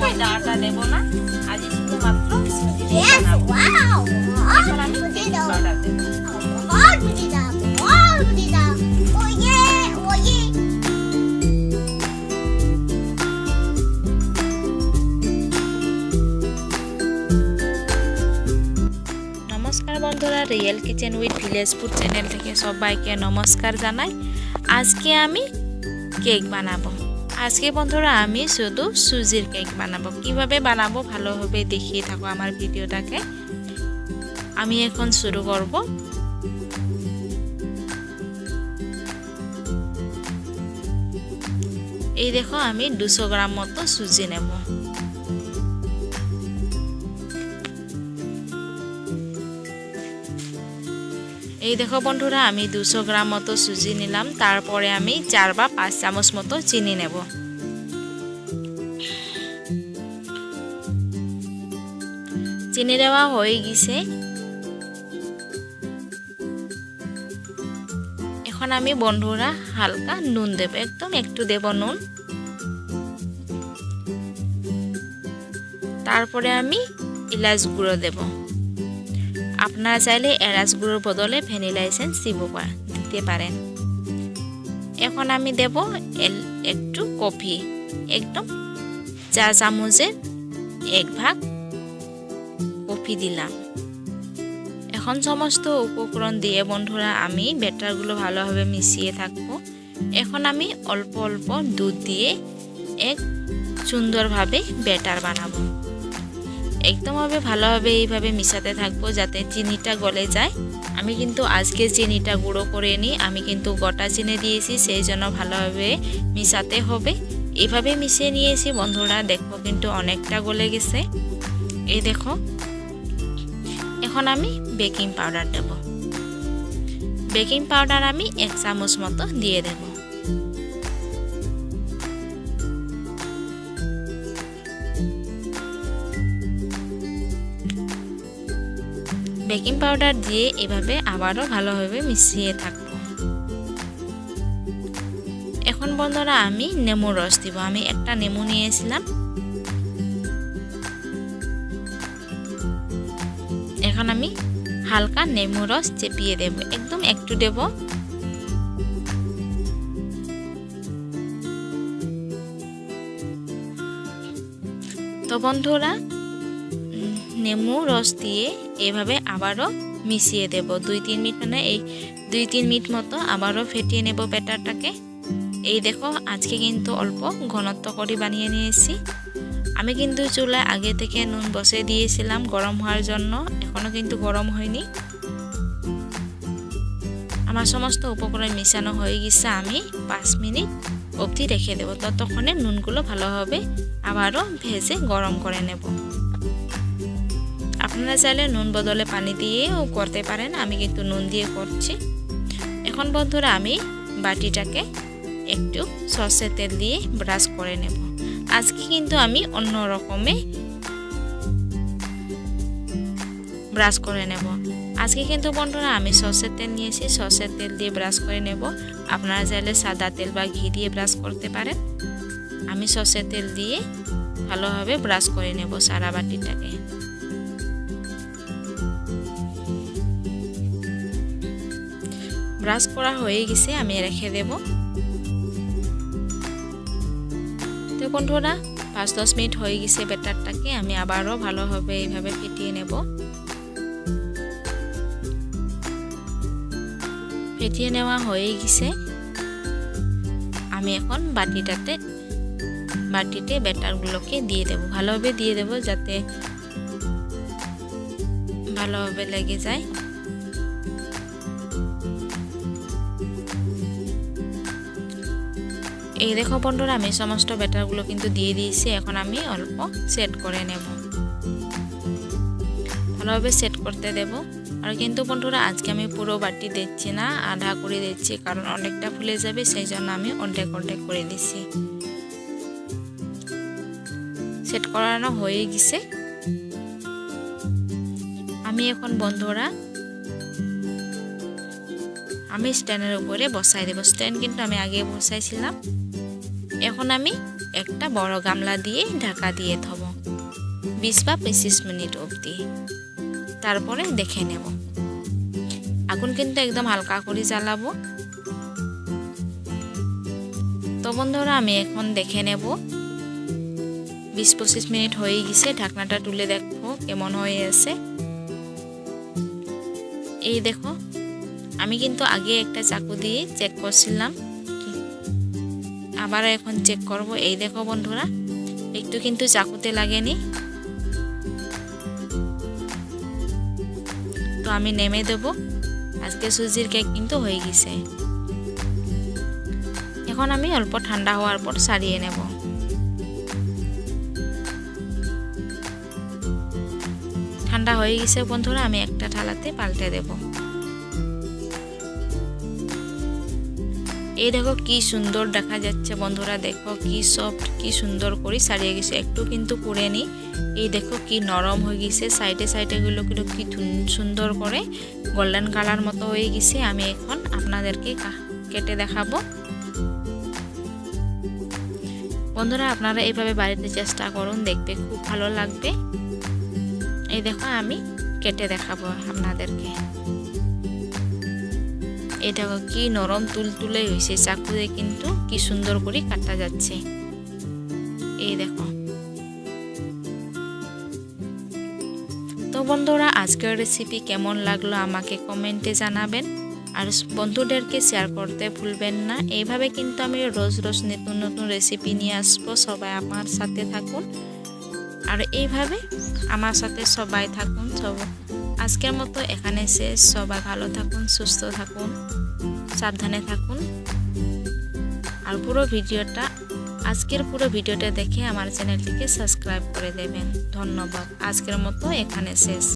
ময়দা আটা দেব না, আজ শুধুমাত্র সুজি দিয়ে বানাবো। এখন আমি বেকিং পাউডার দেব। নমস্কার বন্ধুরা, real kitchen with village food channel থেকে সবাইকে নমস্কার জানাই। আজকে আমি কেক বানাবো। আজকে বন্ধুরা আমি শুধু সুজির কেক বানাবো। কিভাবে বানাবো ভালোভাবে দেখিয়ে থাকো আমার ভিডিওটাকে। আমি এখন শুরু করব। এই দেখো আমি 200 গ্রাম মতো সুজি নেব। এই দেখো বন্ধুরা আমি 200 গ্রাম মতো সুজি নিলাম। তারপরে আমি 4 বা 5 চামচ মতো চিনি নেব। চিনি দেওয়া হয়ে গেছে। এখন আমি বন্ধুরা হালকা নুন দেব, একদম একটু দেব নুন। তারপরে আমি এলাচ গুঁড়ো দেব। আপনারা চাইলে এলাচ গুঁড়োর বদলে ভ্যানিলা এসেন্স দিতে পারেন। এখন আমি দেব একটু কফি, একদম 4 চামচের 1 ভাগ কফি দিলাম। এখন সমস্ত উপকরণ দিয়ে বন্ধুরা আমি ব্যাটারগুলো ভালোভাবে মিশিয়ে থাকবো। এখন আমি অল্প অল্প দুধ দিয়ে এক সুন্দরভাবে ব্যাটার বানাবো। একদমভাবে ভালোভাবে এইভাবে মিশাতে থাকবো যাতে চিনিটা গলে যায়। আমি কিন্তু আজকে চিনিটা গুঁড়ো করে নিই, আমি কিন্তু গোটা চিনি দিয়েছি, সেই জন্য ভালোভাবে মিশাতে হবে। এইভাবে মিশিয়ে নিয়েছি বন্ধুরা, দেখো কিন্তু অনেকটা গলে গেছে। এই দেখো এখন আমি বেকিং পাউডার দেব। বেকিং পাউডার আমি 1 চামচ মতো দিয়ে দেব। বেকিং পাউডার দিয়ে এভাবে আবারও ভালোভাবে মিশিয়ে থাকবো। এখন বন্ধুরা আমি নেমু রস দিব। আমি একটা নেমু নিয়েছিলাম। এখন আমি হালকা নেমু রস চেপিয়ে দেব, একদম একটু দেব। তো বন্ধুরা নেমু রস দিয়ে এভাবে আবারও মিশিয়ে দেব 2-3 মিনিট, মানে এই 2-3 মিনিট মতো আবারও ফেটিয়ে নেব ব্যাটারটাকে। এই দেখো আজকে কিন্তু অল্প ঘনত্ব করে বানিয়ে নিয়েছি। আমি কিন্তু চুলায় আগে থেকে নুন বসিয়ে দিয়েছিলাম গরম হওয়ার জন্য, এখনো কিন্তু গরম হয়নি। আমার সমস্ত উপকরণ মিশানো হয়ে গেছে। আমি 5 মিনিট অবধি রেখে দেব। ততক্ষণে নুনগুলো ভালোভাবে আবারও ভেজে গরম করে নেব। আপনারা চাইলে নুন বদলে পানি দিয়েও করতে পারেন, আমি কিন্তু নুন দিয়ে করছি। এখন বন্ধুরা আমি বাটিটাকে একটু সরষের তেল দিয়ে ব্রাশ করে নেব। আজকে কিন্তু আমি অন্য রকমে ব্রাশ করে নেব। আজকে কিন্তু বন্ধুরা আমি সরষের তেল নিয়েছি, সরষের তেল দিয়ে ব্রাশ করে নেব। আপনারা চাইলে সাদা তেল বা ঘি দিয়ে ব্রাশ করতে পারেন। আমি সরষের তেল দিয়ে ভালোভাবে ব্রাশ করে নেব সারা বাটিটাকে। ব্রাশ করা হয়ে গেছে, আমি রেখে দেব। তো বন্ধুরা 5-10 মিনিট হয়ে গেছে ব্যাটারটাকে আমি আবারও ভালোভাবে এইভাবে ফেটিয়ে নেব। ফেটিয়ে নেওয়া হয়ে গেছে। আমি এখন বাটিতে ব্যাটারগুলোকে দিয়ে দেব, ভালোভাবে দিয়ে দেব যাতে ভালোভাবে লেগে যায়। এই দেখো বন্ধুরা আমি সমস্ত ব্যাটারগুলো কিন্তু দিয়ে দিয়েছি। এখন আমি অল্প সেট করে নেব, ভালোভাবে সেট করতে দেব। আর কিন্তু বন্ধুরা আজকে আমি পুরো বাটি দিচ্ছি না, আধা করে দিচ্ছি, কারণ অনেকটা ফুলে যাবে, সেই জন্য আমি অর্ধেক করে দিচ্ছি। সেট করানো হয়ে গেছে। আমি এখন বন্ধুরা আমি স্ট্যান্ডের উপরে বসাই দেব। স্ট্যান্ড কিন্তু আমি আগে বসাইছিলাম। এখন আমি একটা বড় গামলা দিয়ে ঢাকা দিয়ে থব 20 বা 25 মিনিট অবধি। তারপরে দেখে নেব। আগুন কিন্তু একদম হালকা করে জ্বালাবো। তো বন্ধুরা আমি এখন দেখে নেব 20-25 মিনিট হয়ে গেছে। ঢাকনাটা তুলে দেখো কেমন হয়ে আছে। এই দেখো, আমি কিন্তু আগে একটা চাকু দিয়ে চেক করছিলাম, আবার এখন চেক করব। এই দেখো বন্ধুরা, একটু কিন্তু চাকুতে লাগেনি। তো আমি নেমে দেব। আজকে সুজির কেক কিন্তু হয়ে গেছে। এখন আমি অল্প ঠান্ডা হওয়ার পর সারিয়ে নেব। ঠান্ডা হয়ে গেছে বন্ধুরা, আমি একটা থালাতে পাল্টে দেব। এই দেখো কি সুন্দর দেখা যাচ্ছে বন্ধুরা, দেখো কি সফট, কি সুন্দর করে সারিয়ে গেছে, একটু কিন্তু পুড়েনি। এই দেখো কি নরম হয়ে গেছে, সাইডে সাইডে গুলো কি সুন্দর করে গোল্ডেন কালার মতো হয়ে গেছে। আমি এখন আপনাদেরকে কেটে দেখাবো। বন্ধুরা আপনারা এইভাবে বাড়িতে চেষ্টা করুন, দেখবে খুব ভালো লাগবে। এই দেখো আমি কেটে দেখাবো আপনাদেরকে। এই দেখো কি নরম তুলতুলে হয়েছে, চাকুতে কিন্তু কি সুন্দর করে কাটা যাচ্ছে। এই দেখো। তো বন্ধুরা আজকের রেসিপি কেমন লাগলো আমাকে কমেন্টে জানাবেন, আর বন্ধুদেরকে শেয়ার করতে ভুলবেন না। এইভাবে কিন্তু আমি রোজ রোজ নতুন নতুন রেসিপি নিয়ে আসবো। সবাই আমার সাথে থাকুন, আর এইভাবে আমার সাথে সবাই থাকুন। আজকের মতো এখানে শেষ। সবাই ভালো থাকুন, সুস্থ থাকুন, সাবধানে থাকুন। আর আজকের পুরো ভিডিওটা দেখে আমার চ্যানেলটিকে সাবস্ক্রাইব করে দেবেন। ধন্যবাদ। আজকের মতো এখানে শেষ।